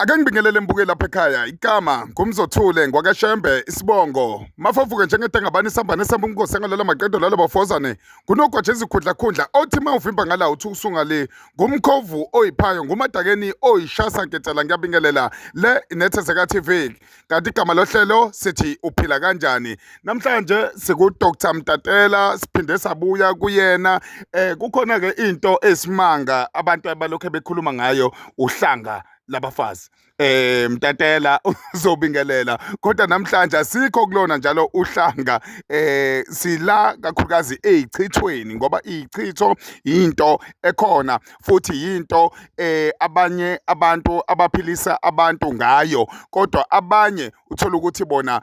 Ake ngibingelele mbukeli lapha ekhaya igama ngumzothule ngwakashembe isibongo mafavuke njengedengabani isambane sambungosi ngalola maqedo lalo bafozane kunogwaje izikhundla khundla othi mawuvimba ngala uthi usunga le ngumkhovu oyiphayo ngumadakeni oyishasa nketela ngiyabingelela le inethezeka TV kanti igama lohlelo sithi uphila kanjani namhlanje siku Dr Mtatela siphinde sabuya kuyena kukhona ke into esimanga abantu abalokho bekhuluma ngayo uhlanga labafazi Mtatela uzobingelela kodwa namhlanje asikho kulona njalo uhlanga sila kakhulukazi ezichithweni ngoba izichitho into ekhona futhi into abanye abantu abaphilisa abantu ngayo kodwa abanye uthola ukuthi bona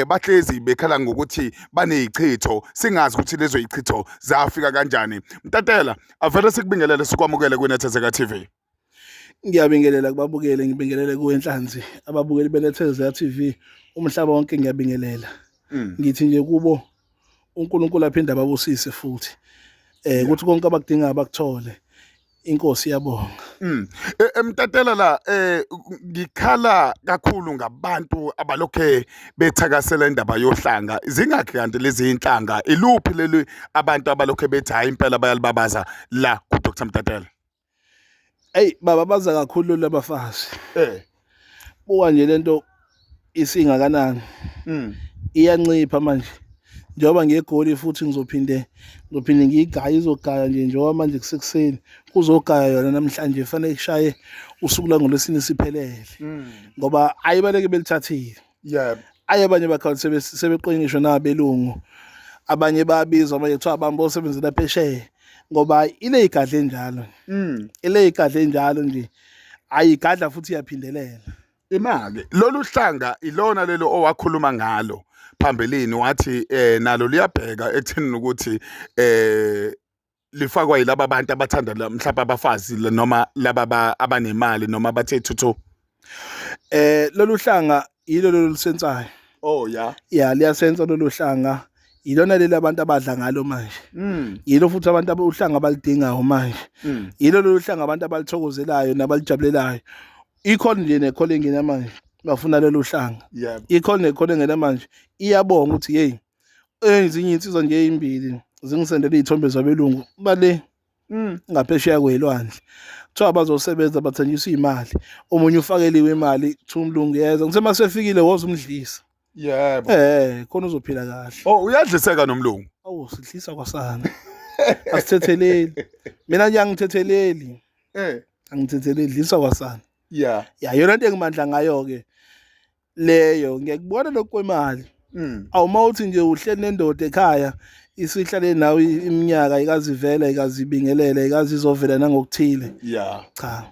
bahlezi bekhala ngokuthi banezichitho singazi ukuthi lezo zichitho zafika kanjani Mtatela avele sikubingelele sikwamukele kwiNethezeka TV. Ngiyabingelela kubabukeli ngibingelele kuwenhlanzi ababukeli beNethezeka TV umhlaba wonke ngiyabingelela ngithi nje kubo uNkulunkulu aphinde ababusise futhi ukuthi konke abakudinga abakuthole inkosi yabonga. Mtatela la ngikhala kakhulu ngabantu abalokhe bethakasela indaba yohlanga zingakhi kanti lezi inhlanga iluphi leli abantu abalokhe bethi hayi impela bayalibabaza la ku Dr Mtatela. Hey baba baza kakhulu labafazi. Buka nje lento isingakanani. Iyancipha manje. Njoba ngegoli futhi ngizophinde ngigaya izogaya nje njoba manje kusekuseni kuzogaya yona namhlanje fanele kushaye usuku la ngolesine siphelele. Ngoba ayibaleke belithathile. Yeah. Ayabanye bakhathi sebeqingisho nabelungu. Abanye bayabizwa manje kuthiwa abantu osebenzela phesheya. Ngoba ile igadle njalo ile igadle njalo nje ayigadla futhi iyaphindelela imake lolu hlanga ilona lelo owakhuluma ngalo phambilini wathi nalo liyabheka ekutheni ukuthi lifakwa yilabo abantu abathanda mhlawumbe abafazi noma laba abanemali noma bathe thuthu lolu hlanga yilo lolusensayo. Oh yeah liyasensa lolu hlanga ilona leli abantu abadla ngalo manje yilo futhi abantu abahlanga balidingayo manje yilo lolu hlanga abantu abalithokozelayo nabalijabulelayo ikhona nje nekhole engena manje bafuna lolu hlanga ikhona nekhole engena manje iyabonga ukuthi hey ezinye insizwa nje ezimbili zingisendele izithombe zabelungu bale ngaphesheya kwelwandle kuthiwa bazosebenza bathenjiswa imali omunye ufakeliwe imali kuthi umlungu yeza ngisema sefikile woza umdlisa. Yebo. Khona uzophila kahle. Oh uyadliseka nomlungu. Awu sidlisa kwasana. Asithetheleli. Mina nje angithetheleli. Angithetheleli dlisa kwasana. Yeah. Yona into engimandla ngayo ke leyo ngiyakubona lokwemali. Awumawuthi nje uhleli nendoda ekhaya isihlale nawe iminyaka ikazivela ikazibingelela ikazizovela nangokuthile. Yeah. Cha.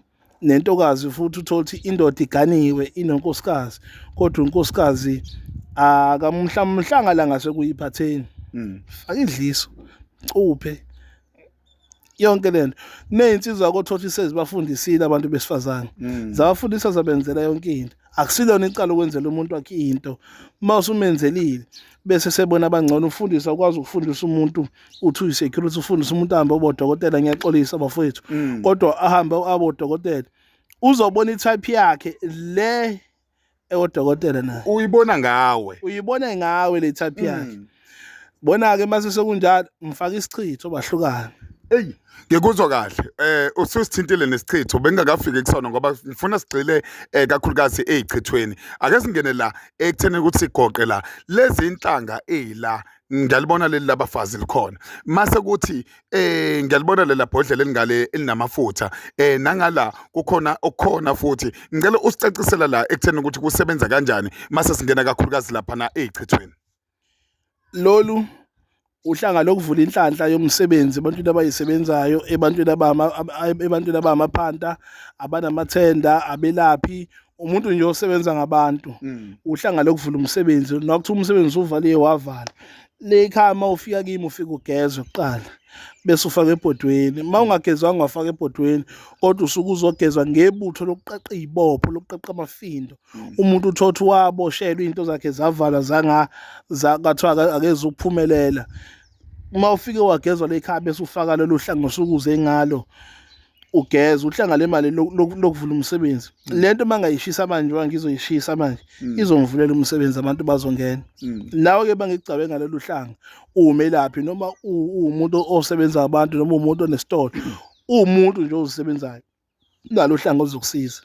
Nentokazi futhi uthola ukuthi indoda iganiwe inonkosikazi kodwa unkosikazi akamhlanga la ngase kuyiphatheni faka idliso cuphe yonke lento nezinsizwa akothothi sezibafundisile abantu besifazane zabafundisa zabenzela yonke into akusilona iqala ukwenzela umuntu wakhe into mawusumenzelile bese sebona abangcono ufundisa ukwazi ukufundisa umuntu uthi uyisecurity ufundisa umuntu ahambe obodokotela ngiyaxolisa bafowethu kodwa ahambe abodokotela uzobona itype yakhe le odokotela naye uyibona ngawe le type yakhe bona ke mase sekunjalo mfaka isichitho bahlukana. Hey ngikuzwa kahle ususithintile nesichitho bengakafiki kusona ngoba ngifuna sigcile kakhulukazi ezichithweni ake singene la ekutheni ukuthi sigoqe la lezi inhlanga ezila ngiyalibona leli labafazi likhona mase kuthi ngiyalibona lela bhodlela elingale elinamafutha nangala kukhona okukhona futhi ngicela usicacisela la ekutheni ukuthi kusebenza kanjani mase singena kakhulukazi lapha na ezichithweni. Lolu uhlanga lokuvula inhlanhla yomsebenzi ebantwini abayisebenzayo ebantwini abamaphanta abanamathenda abelaphi umuntu nje osebenza ngabantu uhlanga lokuvula umsebenzi nokuthi umsebenzi uvaliwe wavala lekhama ufika kimi ufika ugezwe kuqala bese ufaka ebhodweni mawungagezwanga wafaka ebhodweni kodwa usuku uzogezwa ngebutho lokuqaqa izibopho lokuqaqa amafindo umuntu uthothi waboshelwa into zakhe zavala zakathiwa akeze ukuphumelela uma ufike wagezwa lekhaya bese ufaka lolu hlanga osukuze ngalo ugeza uhlanga lemali lokuvula umsebenzi lento mangayishisa manje wangizoyishisa manje izongivulela umsebenzi abantu bazongena nawe ke bangigcabe ngalolu hlanga umelaphi noma umuntu osebenza abantu noma umuntu onesitolo umuntu nje ozisebenzayo nalo hlanga ozokusiza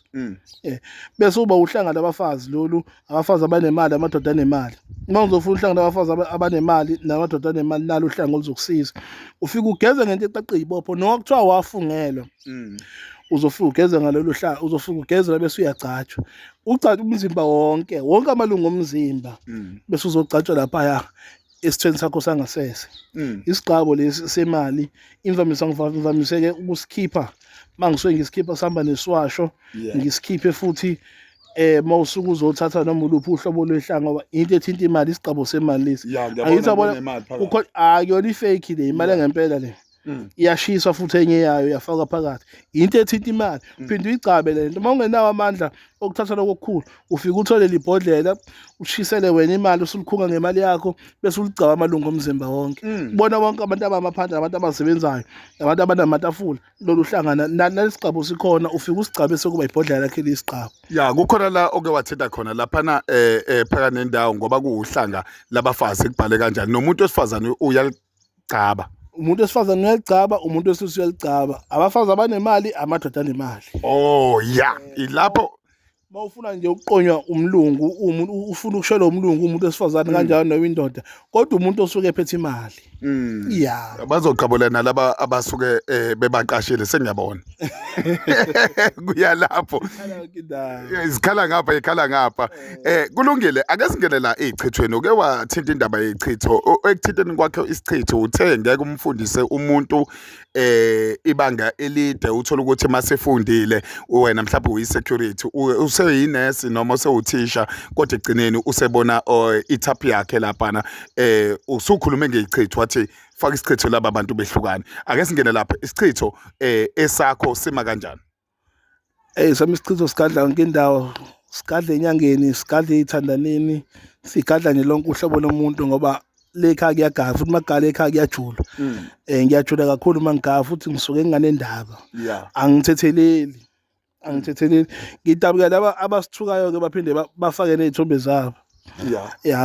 bese uba uhlanga labafazi lolu abafazi abanemali amadoda anemali uma uzofuna uhlanga labafazi abanemali namadoda anemali nalo uhlanga oluzokusiza ufika ugeze ngento eqaqe ibopho noma kuthiwa wafungelwa uzofika ugeze ngalolu hlanga uzofika ugeze bese uyagcatshwa ugcatshwa umzimba wonke amalungu omzimba bese uzogcatshwa lapha esithweni sakho sangasese isigqabo lesi semali imvamiseke ukusikhipha mangisuke ngisikhipha sihamba nesiwasho ngisikhiphe futhi mawusuku uzothatha noma uluphi uhlobo lwehlanga ngoba into ethinta imali isigqabo semali lesi angiyibona ukho akuyona ifake le imali ngempela le iyashiswa futhi enye yayo yafaka phakathi into ethinta imali uphinde uyigcabe lento uma ungenawo amandla okuthatha lokukhulu ufika uthole libhodlela ushisele wena imali usulikhunga ngemali yakho bese uligcaba amalungu omzimba wonke ubona bonke abantu abamaphandle abantu abasebenzayo abantu abanamatafula lolu hlangana nalesigqabo sikhona ufika usigcabe sekuba ibhodlela lakhe lesigqabo ya kukhona la oke wathetha khona laphana phaka nendawo ngoba kuuhlanga labafazi kubhale kanjani nomuntu osifazane uyaligcaba umuntu esifazane uyaligcaba umuntu wesilisa uyaligcaba abafazi abanemali amadoda anemali oh ya ilapho mawufuna nje ukuqonywa umlungu umuntu ufuna ukushela umlungu umuntu esifazane kanjalo nowindoda kodwa umuntu osuke ephethe imali ya bazoqhabulana laba abasuke bebaqashile sengiyabona kuya lapho ikhala ngapha kulungile ake singene la ezichithweni uke wathinta indaba yezichitho ekuthinteni kwakhe isichitho uthe ngeke umfundise umuntu ibanga elide uthola ukuthi masefundile wena mhlawumbe uyisecurity useyinesi noma usewuthisha kodwa egcineni usebona ithapi yakhe laphana usukhulume ngezichitho wathi faka isichitho laba abantu behlukane ake singene lapha isichitho esakho sima kanjani sami isichitho sigadla yonke indawo sigadla enyangeni sigadla ezithandaneni sigadla nje lonke uhlobo lomuntu ngoba lekhaya kuyagaya futhi magala ekhaya kuyajula ngiyajula kakhulu mangigaya futhi ngisuke nginganendaba angithetheleli ngidabukela laba abasithukayo ke baphinde bafake nezithombe zabo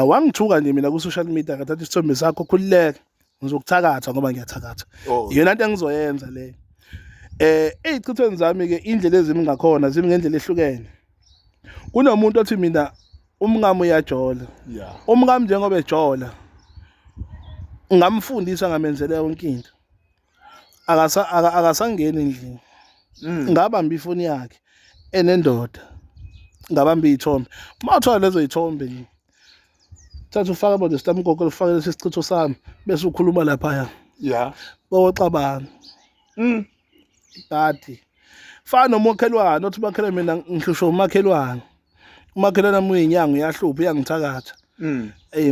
wangithuka nje mina ku social media ngathatha isithombe sakho khulileke ngizokuthakatha ngoba ngiyathakatha iyona into engizoyenza leyo ezichithweni zami ke indlela ezimi ngakhona zimi ngendlela ehlukene kunomuntu othi mina umngamo uyajola umngamo njengoba ejola ngamfundisa ngamenzela yonke into akasangeni endlini ngabamba ifoni yakhe enendoda ngabamba izithombe mawuthola lezo izithombe thatha ufakaabo nesitamgoko ufake lesi sichitho sami bese ukhuluma lapha boxabana dadi fana nomakhelwane othi makhelwane mina ngihlushwa umakhelwane nami uyinyanga uyahlupha uyangithakatha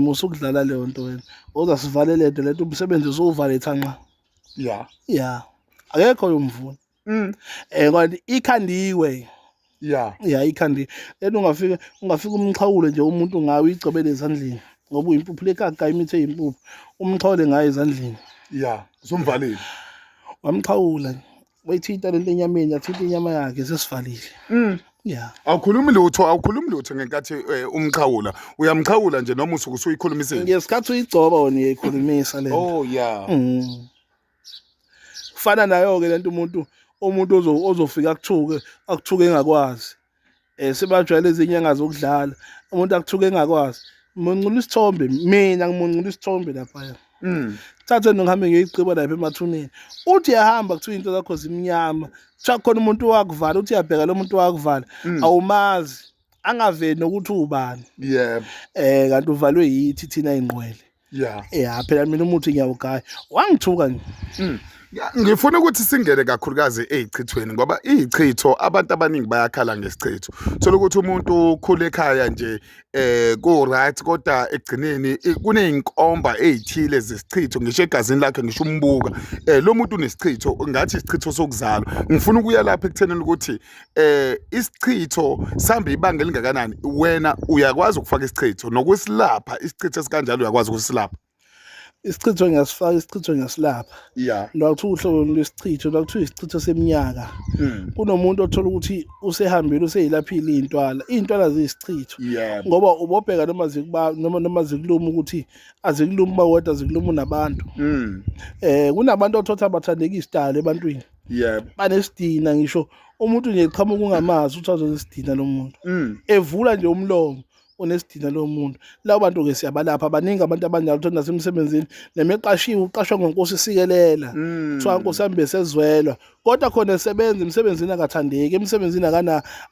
musukudlala leyo nto wena ozasivale lento umsebenzi usuvale thanqa akekho yomvuna kanti ikhandiwe ikhandiwe lento ungafika umxhawule nje umuntu ngawe igcobele ezandleni ngoba uyimpuphu lekaka imithe yimpuphu umxhawule ngayo ezandleni usumvalile wamxhawula wayithinta lento enyameni yathinta inyama yakhe sesivalile awukhulumi lutho ngenkathi umxhawula uyamxhawula nje noma usuke usuyikhulumisile ngesikhathi uyigcoba wona uyayikhulumisa lento kufana nayo ke lento umuntu ozofika akuthuke engakwazi sebajwayele izinyanga zokudlala umuntu akuthuke engakwazi munqula isithombe mina ngimunqula isithombe lapha thathe ngihambe ngiyiciba lapha emathuneni uthi yahamba kuthiwa into zakho zimnyama kuthiwa khona umuntu wakuvala uthi yabheka lo muntu wakuvala awumazi angaveni nokuthi ubani kanti uvalwe yithi thina ingqwele phela mina umuthi ngiyawugaya wangithuka nje ngifuna ukuthi singene kakhulukazi ezichithweni ngoba izichitho abantu abaningi bayakhala ngesichitho thola ukuthi umuntu ukhule ekhaya nje ku right kodwa egcineni kuneyinkomba ezithile zesichitho ngisho egazini lakhe ngisho umbuka lo muntu unesichitho ngathi isichitho sokuzalwa ngifuna ukuya lapha ekuthenini ukuthi isichitho sihamba ibanga elingakanani wena uyakwazi ukufaka isichitho nokusilapha isichitho esikanjalo uyakwazi ukusilapha Isichitho ngiyasifaka, isichitho ngiyasilapha. Yeah. Lo kuthiwa uhlobo lwesichitho, lo kuthiwa isichitho seminyaka. Kunomuntu othola ukuthi usehambile useyilaphile iy'ntwala ziyisichitho. Yeah. Ngoba ubobheka noma zikuluma ukuthi azikulumi uma wedwa zikuluma unabantu. Kunabantu othola abathandeka isidala ebantwini. Yeah. Banesidina ngisho umuntu nje eqhamuka ungamazi uthi azonesidina lo muntu. Evula nje umlomo onesidina lo muntu. Labo bantu ke siyabalapha abaningi abantu abanjalo uthola nasemsebenzini nemeqashiwe uqashwa ngenkosi isikelela. Kuthiwa inkosi yami besezwelwa. Kodwa khona esebenza emsebenzini akathandeki, emsebenzini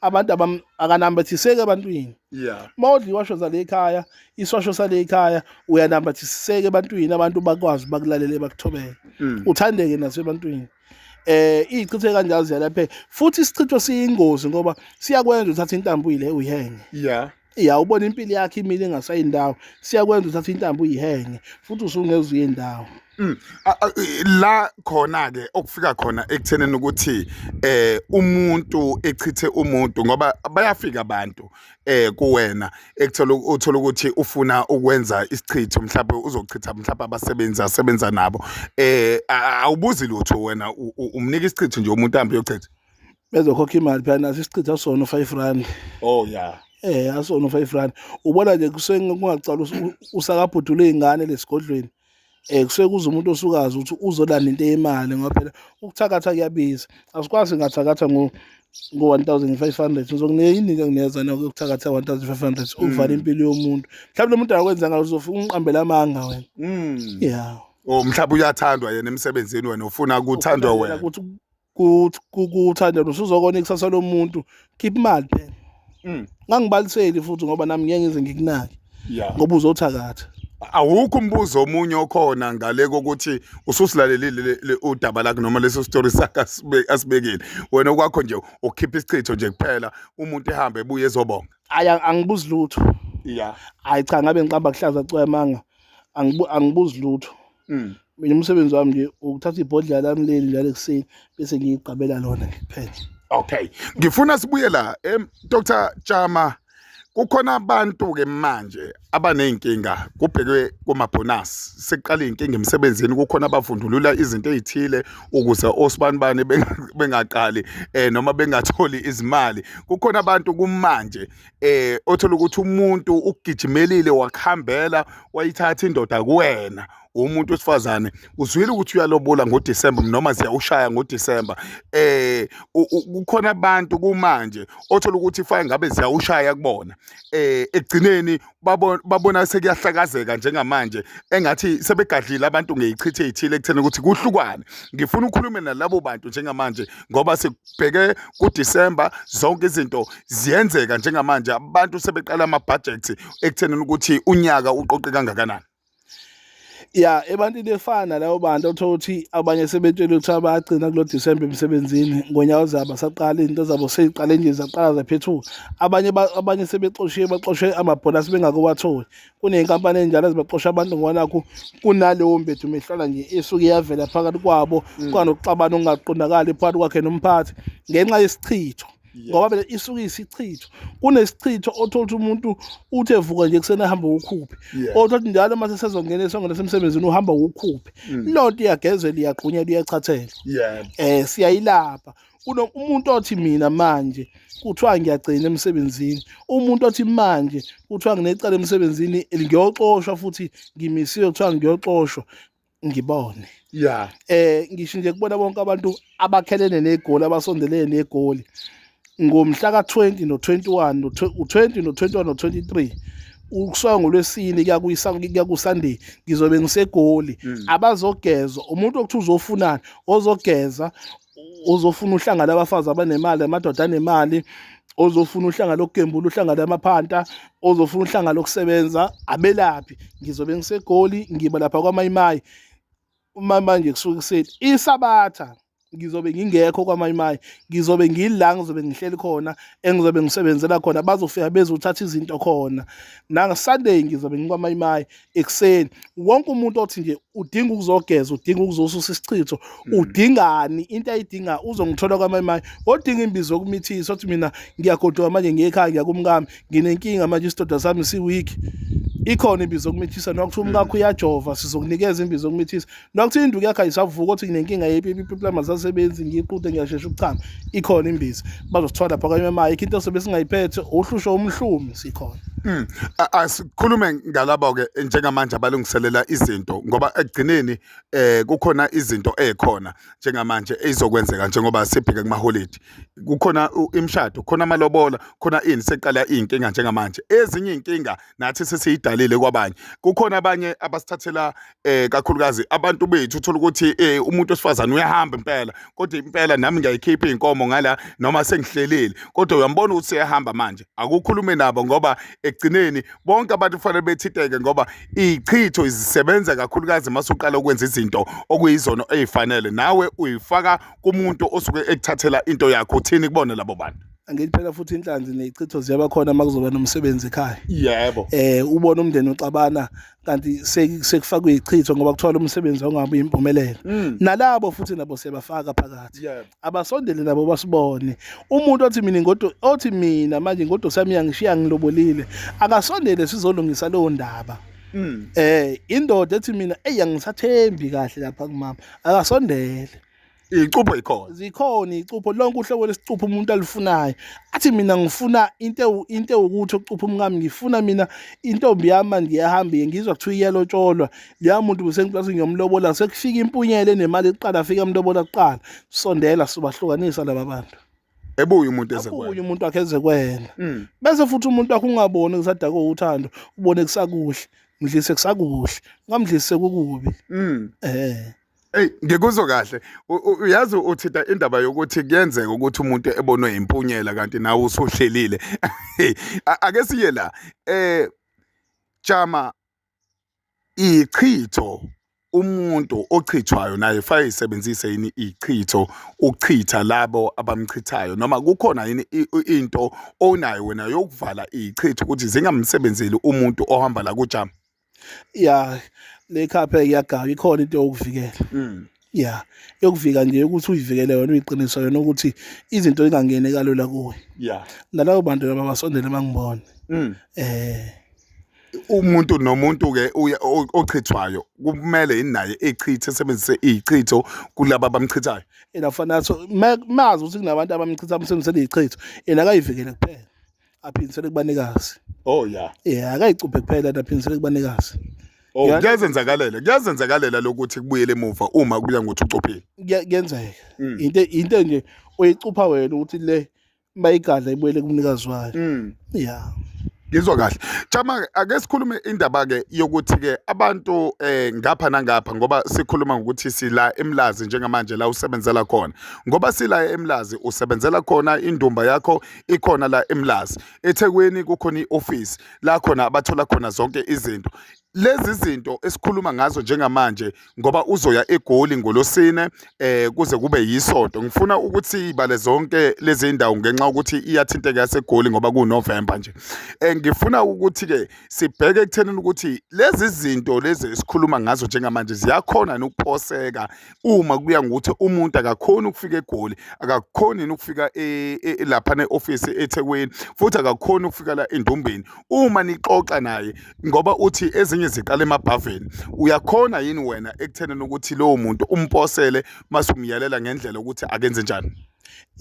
abantu akanambathiseki ebantwini. Yeah. Mawudla iwasho zale ekhaya, iswasho sale ekhaya uyanambathiseka ebantwini, abantu bakwazi bakulalele bakuthobele. Uthandeke nasebantwini. Izichitho kanjalo ziyalapheka futhi isichitho siyingozi ngoba siyakwenza uthatha intambo ile uyihenge. Yeah. Yeah, ubona impilo yakhe imile engasayindawo, siyakwenza uthatha intambo uyihenge futhi usungeze uyendawo. La khona ke okufika khona ekutheneni ukuthi umuntu echithe umuntu ngoba bayafika abantu kuwena uthola ukuthi ufuna ukwenza isichitho mhlawumbe uzochitha mhlawumbe abasebenzi asebenza nabo awubuzi lutho wena umnika isichitho nje umuntu ahambe yochitha Bezokhokha imali phela naso isichitho sona 5 rand. Oh yeah. Asona 5 rand. Ubona nje kusengacala usakabhudula izingane lesigodlweni. Kusuke kuze umuntu osukazi ukuthi uzolanda into yemali ngoba phela ukuthakatha kuyabiza. Asikwazi ngathakatha ngo 1500 uzokunika yini nginikeza na ukuthakatha 1500 uvala impilo yomuntu. Mhlawumbe umuntu akwenza ngayo uzofuna unqambela amanga wena. Yeah. Mhlawumbe uyathandwa yena emsebenzini wena ufuna ukuthandwa wena. Ukuthi kuthanda usuzokona ikusasa lomuntu keep imali phela. Ngangibaliseli futhi ngoba nami ngeke ngize ngikunake. Yeah. Ngoba uzothakatha. Awukho umbuzo omunye okhona ngale kokuthi ususilalelile udaba lakhe noma leso story sakhe asibekile wena kwakho nje ukhipha isichitho nje kuphela umuntu ehambe ebuye ezobonga Angibuzi lutho. Yeah. Hayi cha ngabe ngiqamba kuhlaza cwemanga angibuzi lutho. Mina umsebenzi wami nje ukuthatha ibhodlela lami leli njalo ekuseni bese ngiyiqabela lona kuphela. Okay, ngifuna sibuye la Dr. Chama, kukhona abantu ke manje abaneyinkinga kubhekwe kumabonus seqala inkinga emsebenzini kukhona abafundulula izinto ezithile ukuze osibanibani bengaqali noma bengatholi izimali kukhona abantu kumanje othola ukuthi umuntu ugijimelile wakhambela wayithatha indoda kuwena umuntu wesifazane uzwile ukuthi uyalobola ngoDisemba noma ziyawushaya ngoDisemba kukhona abantu kumanje othola ukuthi fake ngabe ziyawushaya kubona ekugcineni babona sekuyahlakazeka njengamanje engathi sebegadlile abantu ngeyichithe ezithile ekuthena ukuthi kuhlukwane ngifuna ukukhuluma nalabo bantu njengamanje ngoba sikubheke kuDisemba zonke izinto ziyenzeka njengamanje abantu sebeqala ama budgets ekuthena ukuthi unyaka uqoqe kangakanani. Yeah, ebantwini efana labo bantu othola ukuthi abanye sebetshela ukuthi abagcina kulo December emsebenzini ngonyaka zabo saqala izinto zabo seyiqale nje zaqala zaphethuka abanye baxoshe amabonus bengakuwatholi kuneyinkampani enjalo ezibaxosha abantu ngoba kunaleyo mbethu mehlala nje esuke yavela phakathi kwabo kwanokuxabana ongaqondakali phakathi kwakhe nomphathi ngenxa yesichitho. Ngoba phela isuke isichitho kunesichitho othola ukuthi umuntu uthe vuka nje kusena hamba ukukhuphe othola njalo mase sezongena esongena semsebenzini uhamba ukukhuphe lonto iyagezela iyagqunyela iyachathela siyayilapha umuntu othi mina manje kuthiwa ngiyagcina emsebenzini umuntu othi manje kuthiwa nginecala emsebenzini ngiyoxoshwa futhi ngimisiwe kuthiwa ngiyoxoshwa ngibone ngisho nje kubona bonke abantu abakhelene negoli abasondelene negoli ngomhla ka20 no21 no20 no21 no23 ukusuka ngolwesine kuya kuSunday ngizobe ngisegoli abazogezwa umuntu okuthi uzofunana ozogeza uzofuna uhlanga labafazi abanemali amadoda anemali ozofuna uhlanga lokugembula uhlanga lamaphanta ozofuna uhlanga lokusebenza abelaphi ngizobe ngisegoli ngiba lapha kwaMayimayi manje kusuka kusethi isabatha ngizobe ngingekho kwaMayimayi ngizobe ngila ngizobe ngihleli khona engizobe ngisebenzela khona bazofika bezothatha izinto khona nanga Sunday ngizobe ngikwaMayimayi ekseni wonke umuntu othi nje udinga ukuzogeza udinga ukuzosusa isichitho udingani into ayidinga uzongithola kwaMayimayi odinga imbizo yokumithisa othi mina ngiyagodoka manje ngiyekhaya ngiyakumkami nginenkinga manje isidoda sami siweak ikhona imbizo yokumithisa nokuthiwa umkakho uyajova sizokunikeza imbizo yokumithisa nokuthiwa induku yakho ayisavuka othi nginenkinga yephi iplama asasebenzi ngiyiqude ngiyashesha ukuchama ikhona imbizo bazosithwala phakanye emayi into sobe singayiphethe uhlusho umhlumi sikhona. Asikhulume ngalabo ke njengamanje abalungiselela izinto ngoba ekugcineni kukhona izinto ezikhona njengamanje ezizokwenzeka njengoba sibheke kuma holiday kukhona imshado khona amalobola khona ini seqala inkinga njengamanje ezinye inkinga nathi sesiyidalile kwabanye kukhona abanye abasithathela kakhulukazi abantu bethu uthola ukuthi umuntu osifazana uyahamba impela kodwa impela nami ngiyayikhipha inkomo ngala noma sengihlelile kodwa uyambona ukuthi uyahamba manje akukhulume nabo ngoba ekugcineni bonke abantu kufanele bethiteke ngoba izichitho izisebenza kakhulukazi masuqala ukwenza izinto okuyizona ezifanele nawe uyifaka kumuntu osuke ekuthathela into yakho uthini kubona labo bantu. Angithi phela futhi inhlanzi nezichitho ziyabakhona makuzoba nomsebenzi ekhaya. Yebo. Ubona umndeni uxabana kanti sekufakwe izichitho ngoba kuthola umsebenzi ongabe impumelelo. Nalabo futhi nabo siyabafaka phakathi. Abasondele nabo basibone. Umuntu othi mina manje ingodo sami yangishiya ngilobolile akasondele sizolungisa leyo ndaba. Indoda ethi mina eyangisathembi kahle lapha kumama akasondele. Icupho ikhona. Zikhona icupho lonke uhlobo lesicupho umuntu alifunayo. Athi mina ngifuna into ukuthi ucupho umngami ngifuna mina intombi yami ngiyahamba ngizwa kuthiwa iyalotsholwa. Leya muntu besengicela ngiyomlobola sekufika impunyele nemali eqala afika umlobola kuqala. Sondela sobahlukanisa laba bantu. Ebuye umuntu ezekwenza. Ebuye umuntu wakhe ezekwena. Bese futhi umuntu wakhe ungaboni kusadaka uthando ubone kusakuhle. Mdlise kusakuhle. Ngamdlise kukubi. Ngikuzwa kahle uyazi uthita indaba yokuthi kuyenzeka ukuthi umuntu ebonwe impunyela kanti nawe usuhlelile ake siye la Jama ichitho umuntu ochithwayo naye fanele isebenzise yini ichitho ukuchitha labo abamchithayo noma kukhona yini into onayo wena yokuvala ichitho ukuthi zingamsebenzeli umuntu ohamba la kuJama. Le khaphe iyagawa ikhona into yokuvikela. Yokuvika nje ukuthi uyivikele wena uyiqinisa yona ukuthi izinto zingangene kalula kuwe. Nalabo bantu abasondele mangibona. Umuntu nomuntu ke ochithwayo kumele inaye echithe esebenzise izichitho kulabo abamchithayo. Afana so mazi ukuthi kunabantu abamchitha umsebenzise izichitho akayivikele kuphela aphindisele kubanikazi. Akayicuphe kuphela aphindisele kubanikazi. Kuyazenzakalela lokuthi kubuyele emuva uma kuya ngokuthi ucuphile. Kuyenzeka. Into nje oyicupha wena ukuthi le bayigadla ibuyele kumnikazi wayo. Ngizwa kahle. Jama ake sikhulume indaba ke yokuthi ke abantu ngapha nangapha ngoba sikhuluma ngokuthi sila eMlazi njengamanje la usebenzela khona. Ngoba sila eMlazi usebenzela khona indumba yakho ikhona la eMlazi. eThekwini kukhona ioffice la khona abathola khona zonke izinto. Lezi zinto esikhuluma ngazo njengamanje ngoba uzoya eGoli ngolosine kuze kube yisonto ngifuna ukuthi ibale zonke lezi indawo ngenxa ukuthi iyathinteka yaseGoli ngoba kuNovember nje. Ngifuna ukuthi ke sibheke ekuthenini ukuthi lezi zinto lezi esikhuluma ngazo njengamanje ziyakhona ukuphoseka uma kuya ngokuthi umuntu akakhona ukufika eGoli akakhona ukufika lapha neoffice eThekwini futhi akakhona ukufika la endumbeni uma nixoxa naye ngoba uthi ezinye ziqala emabhaveni uyakhona yini wena ekuthenini ukuthi lowo muntu umposele masumyalela ngendlela ukuthi akenze njani.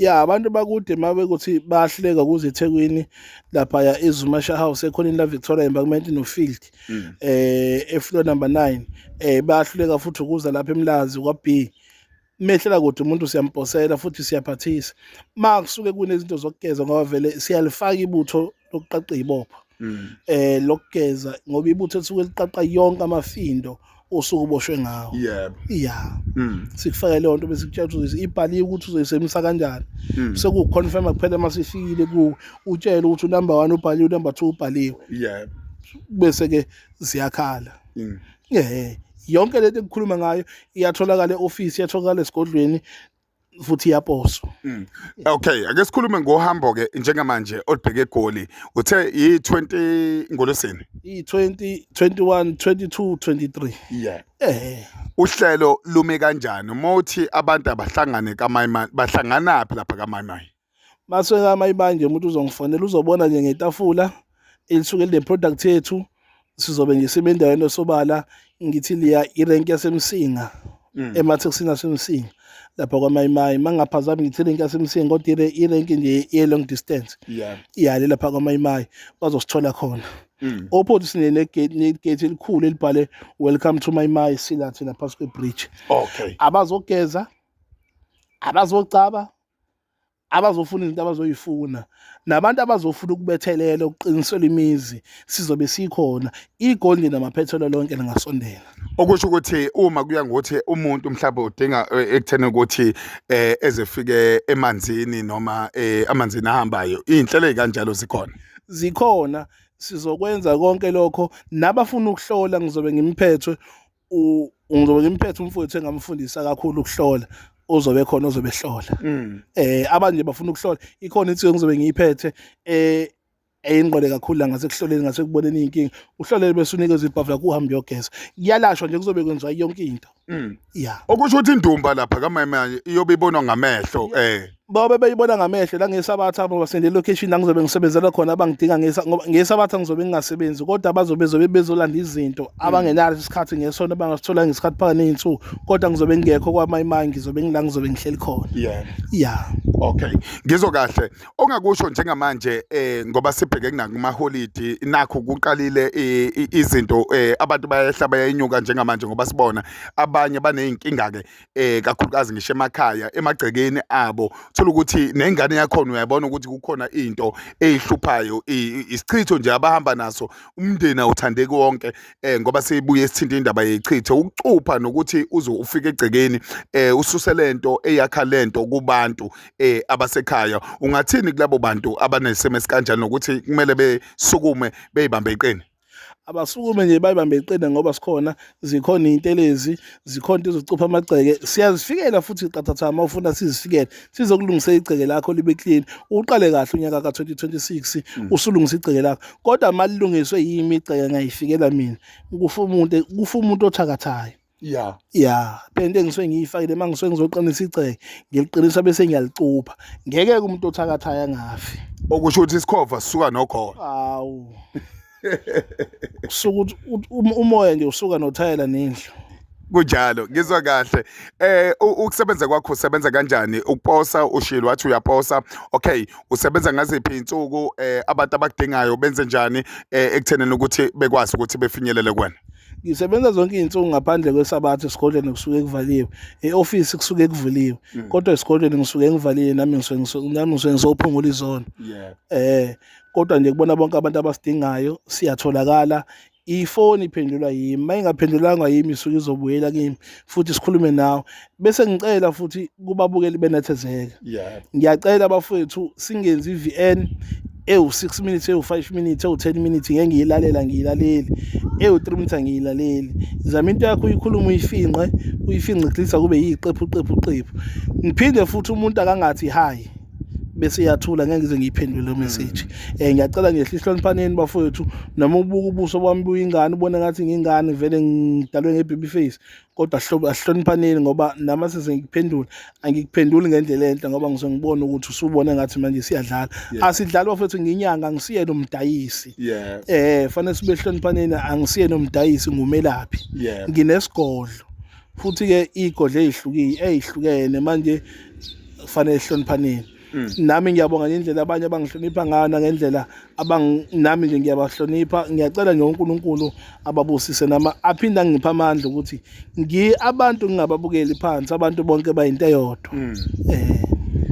Abantu bakude mabe ukuthi bahleka kuze eThekwini lapha ya eZumasha House ekhona la Victoria Embankment noField floor number 9 bahluleka futhi ukuza lapha eMlazi kwaB mehlela kodwa umuntu siyamposela futhi siyaphathisa makusuke kunezinto zokugeza ngoba vele siyalifaka ibutho lokuqaqa ibopho. Lokugeza ngoba ibutho esuke liqaqa yonke amafindo osuku uboshwe ngawo. Sikufaka leyo nto bese kutshela ukuthi ibhaliwe ukuthi uzoyisemisa kanjani. Sekuconfirm kuphela masifikile ku utshela ukuthi number 1 ubhaliwe number 2 ubhaliwe. Bese ke ziyakhala. Yonke lento ekukhuluma ngayo iyatholakala eoffice iyatholakala esigodlweni futhi iyaposwa. Okay, ake sikhulume ngohambo ke njengamanje olibheke eGoli uthe yi20 ngolosini i20 21 22 23. Uhlelo lume kanjani mothi abantu abahlangane kaMayimayi bahlangana phi lapha kaMayimayi? Maswe kaMayimayi nje umuntu uzongifonela uzobona nje ngetafula elisuke le product yethu sizobe nje sibe endaweni osobala ngithi liya irenk yasemsinga emathekisini asemsinga lapha kwaMayimayi mangaphazami ngithi irenk yasemsinga kodwa irenk nje ye-long distance iyale lapha kwaMayimayi bazosithola khona. Opposite sinegate elikhulu elibhale welcome to Mayimayi sila thina phansi kwebridge. Okay. Abazogeza, abazocaba, abazofuna izinto abazoyifuna, nabantu abazofuna ukubethelela ukuqinisela imizi sizobe sikhona. Igolide namaphethelo lonke lingasondela. Okusho ukuthi uma kuya ngokuthi umuntu mhlawumbe udinga ekutheni ukuthi ezefike emanzini noma amanzini ahambayo, izinhlelo ezikanjalo zikhona sizokwenza konke lokho. Nabafuna ukuhlola ngizobe ngimphethe umfowethu engamfundisa kakhulu ukuhlola ozobe khona ozobehlola. Abanje bafuna ukuhlola ikhona insizwa ngizobe ngiyiphethe eyinqole kakhulu la ngasekuhloleni ngasekuboneni inkinga uhlolele bese unikeza ibhavu lakho uhambe uyogeza kuyalashwa nje kuzobe kwenziwa yonke into. Okusho ukuthi indumba lapha kaMayimayi iyobe ibonwa ngamehlo babe beyibona ngamehlo la ngesabatha abo basende location la ngizobe ngisebenzela khona abangidinga ngoba ngesabatha ngizobe ngingasebenzi kodwa bazobe bezolanda izinto abangenalo isikhathi ngesona bangasithola ngesikhathi phaka nezinsuku kodwa ngizobe ngekho kwaMayimayi ngizobe ngihleli khona. Okay, ngizwe kahle ongakusho njengamanje ngoba sibheke kunakuma-holiday nakho kuqalile izinto abantu bayehla bayayinyuka njengamanje ngoba sibona abanye baneyinkinga ke kakhulukazi ngisho emakhaya emagcekeni abo thola ukuthi nengane yakhona uyabona ukuthi kukhona into eyihluphayo isichitho nje abahamba naso umndeni awuthandeki wonke ngoba sibuye sithinta indaba yeyichitho ukucupha nokuthi uze ufike egcekeni ususele lento eyakha lento kubantu abasekhaya. Ungathini kulabo bantu abanesimo esikanjani nokuthi kumele besukume beyibambe iqine? Abasukume nje bayibambe iqine ngoba zikhona iy'ntelezi zikhona into ezocupha amagceke siyazifikela futhi qathathama ufuna sizifikele sizokulungisa igceke lakho libe clean uqale kahle unyaka ka-2026 usulungisa igceke lakho kodwa malilungiswe yimi igceke ngayifikela mina kufa umuntu othakathayo. Phela engisuke ngiyifakile mangisuke ngizoqinisa igceke ngiliqinisa bese ngiyalicupha ngeke umuntu othakathayo angafi. Okusho ukuthi isikhova sisuka nokhona. Hawu. Kusuka umoya nje usuka nothayela nendlu. Kunjalo ngizwa kahle. Ukusebenza kwakho usebenza kanjani? Ukuposa ushilo wathi uyaposa. Okay, usebenza ngaziphi insuku abantu abakudingayo benze njani ekutheneni ukuthi bekwazi ukuthi befinyelele kwena? Ngisebenza zonke izinsuku ngaphandle kwesabatha esigodlweni kusuke kuvaliwe e-office kusuke kuvuliwe kodwa esigodlweni ngisuke ngivaliwe nami ngisuke ngizophungula izona. Kodwa nje kubona bonke abantu abasidingayo siyatholakala. Ifoni iphendulwa yimi mayingaphendulanga yimi isuke izobuyela kimi futhi sikhulume nawe bese ngicela futhi kubabukeli benethezeka. Ngiyacela bafowethu singenzi iVN ewu6 minutes ewu5 minutes ewu10 minutes ngeke ngiyilaleli ewu3 minutes angiyilaleli. Zama into yakho uyikhuluma uyifinqe kulisa kube yiqephu. Ngiphinde futhi umuntu akangathi hi bese iyathula ngeke ngize ngiyiphendule lo message. Ngiyacela ngehle ihloniphaneni bafowethu noma ubuka ubuso bami buyingane ubona ngathi ngingane vele ngidalwe ngebaby face kodwa ahloniphaneni ngoba nama size ngikuphendula angikuphenduli ngendlela enhle ngoba ngizongibona ukuthi usubone ngathi manje siyadlala asidlali bafowethu nginyanga ngisiye nomdayisi. Fanele sibe hloniphaneni angisiye nomdayisi ngumelaphi nginesigodlo futhi ke igodlo ezihlukene manje kufanele hloniphaneni. Nami ngiyabonga indlela abanye abangihlonipha ngayo ngendlela nami nje ngiyabahlonipha. Ngiyacela nje uNkulunkulu ababusise nama aphinda ngipha amandla ukuthi abantu ngingababukeli phansi abantu bonke bayinto eyodwa.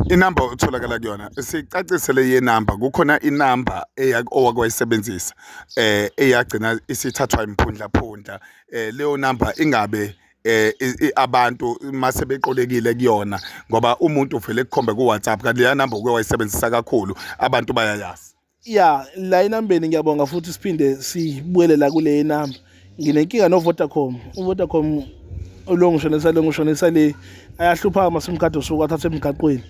Inamba utholakala kuyona sicacisele yenamba kukhona inamba owakwayisebenzisa eyagcina isithathwa imphundla leyo namba ingabe abantu mase beqolekile kuyona ngoba umuntu uvele kukhombe ku WhatsApp kanti leya number uke wayisebenzisa kakhulu abantu bayayazi. La inambeni ngiyabonga futhi siphinde sibuyele la kule number. Nginenkinga no Vodacom. uVodacom olongishonisa le ayahlupha amasimkhadi osuku athathe emgaqweni.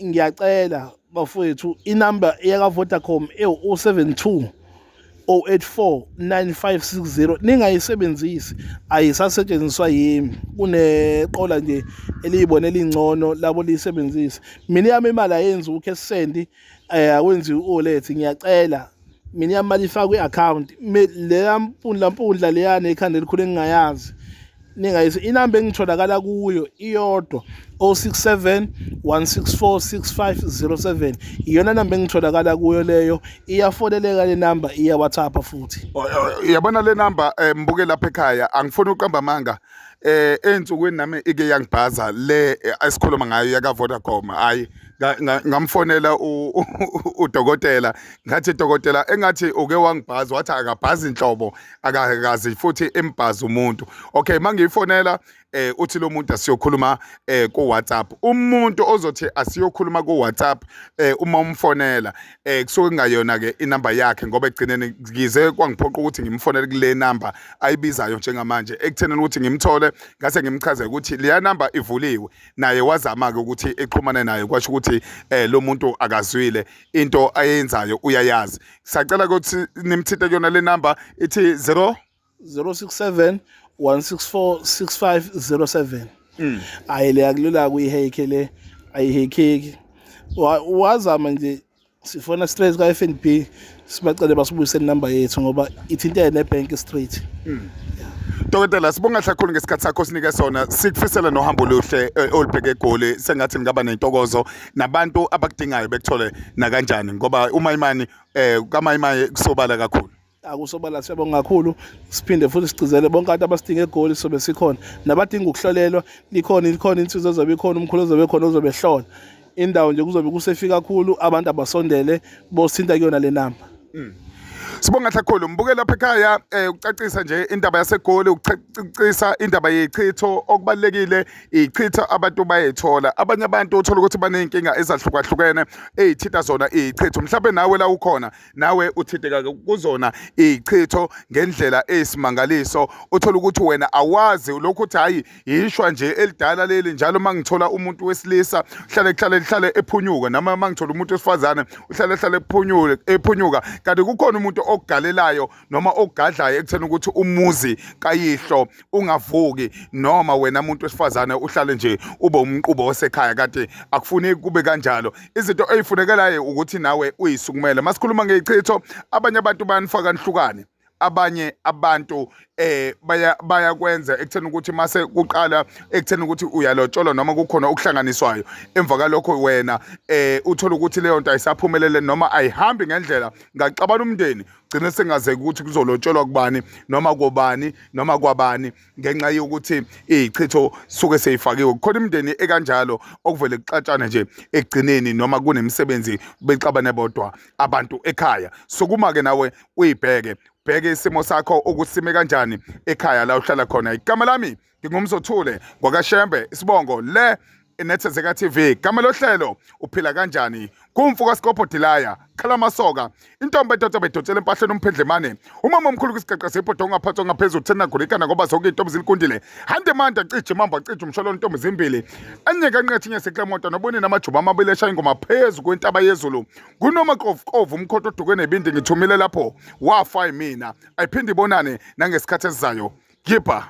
Ngiyacela bafowethu inamba yaka Vodacom 072 084 9560 ningayisebenzisi ayisasetshenziswa yimi kuneqola nje eliyibonela ingcono labo liyisebenzisa mina yami imali ayenzi ukhe sendi akwenzi uolethi. Ngiyacela mina imali ifakwe i-account leya mpundla leya nekhanda elikhulu engingayazi ningayise inamba engitholakala kuyo iyodwa 067 164 6507 iyona namba engitholakala kuyo leyo iyafoneleka le namba iya WhatsApp futhi Yabona le number mbuke lapha ekhaya angifuni uqamba amanga ensukwini nami ike yangibhaza le esikhuluma ngayo yaka Vodacom hayi ngamfonela udokotela ngathi dokotela engathi uke wangibhaza wathi akabhazi inhlobo akakazi futhi embhaza umuntu okay mangiyifonela uthi lo muntu asiyokhuluma ku WhatsApp umuntu ozothi asiyokhuluma ku WhatsApp uma umfonela kusuke kungayona ke inamba yakhe ngoba egcineni ngize kwangiphoqa ukuthi ngimfonele kule number ayibizayo njengamanje ekuthenini ukuthi ngimthole ngase ngimchazele ukuthi leya number ivuliwe naye wazama ke ukuthi exhumane naye kwasho ukuthi lo muntu akazwile into ayenzayo uyayazi sacela ukuthi nimthinte kuyona le number ithi 067 164 6507 ayile akulula kuyiheke le ayihekeki wazama nje sifona straight ka FNB sibacele basubuyisele number yethu ngoba ithintene nebank straight Dokotela sibonga kakhulu ngesikhathi sakho sinike sona sikufisela nohambo oluhle olubheke eGoli sengathi ngaba nentokozo nabantu abakudingayo bekuthole na kanjani ngoba uma imani kamayimani kusobala kakhulu akusobala siyabonga kakhulu siphinde futhi sicizele bonke abantu abasidinga eGoli sobe sikhona nabadinga ukuhlolelwa ikhona insizwe zobe ikhona umkhulu zobe khona ozobe hlola indawo nje kuzobe kusefika kakhulu abantu abasondele bosithinta kuyona le namba Sibonga kakhulu mbuke lapha ekhaya ukucacisa nje indaba yaseGoli ukucacisa indaba yezichitho okubalekile izichitho abantu bayethola abanye abantu uthola ukuthi banenkinga ezahlukahlukene ezithinta zona izichitho mhlawumbe nawe la ukhona nawe uthinteka kuzona izichitho ngendlela esimangaliso uthola ukuthi wena awazi lokho ukuthi hayi yishwa nje elidala leli njalo mangithola umuntu wesilisa hlale ephunyuka noma mangithola umuntu wesifazane hlale ephunyuka kanti kukhona umuntu okugalelayo noma okugadlayo ekuthena ukuthi umuzi kayihlo ungavuki noma wena umuntu wesifazane uhlale nje ube umqubo wasekhaya kade akufuneki kube kanjalo izinto ezifunekelayo ukuthi nawe uyisukumele masikhuluma ngezichitho abanye abantu bayanifaka nihlukane abanye abantu bayakwenza ekuthena ukuthi mase kuqala ekuthena ukuthi uyalotsholwa noma kukhona okuhlanganiswayo emva kalokho wena uthola ukuthi leyo nto ayisaphumelele noma ayihambi ngendlela ngaxabana umndeni gcina sengaze ukuthi kuzolotsholwa kubani noma kobani noma kwabani ngenxa yokuthi izichitho suke seyifakiwe kukhona imndeni ekanjalo okuvele kuxatshane nje ekugcineni noma kunemisebenzi bexabane bodwa abantu ekhaya sokuma ke nawe uyibheke bheke isimo sakho ukusime kanjani ekhaya la uhlala khona igama lami ngingumzothule ngwakashembe isibongo le Nethezeka TV igama lohlelo uphila kanjani kumfuka Scopo Dilaya khala masoka intombi edoda bedotsela empahleni umphedlemane umama omkhulu kwisiqeqe sephodo ngaphathwa ngaphezulu thena gulikana ngoba zonke intombi zilikundile hande manda cije mamba cije umsholo intombi zimbili anye kanqethinye seklemota nobone namajuba amabili eshaya ingoma phezulu kwentaba yezulu kunoma qovu umkhotho odukene nebindi ngithumile lapho wafa mina ayiphindi ibonane nangesikhathi esizayo Yipa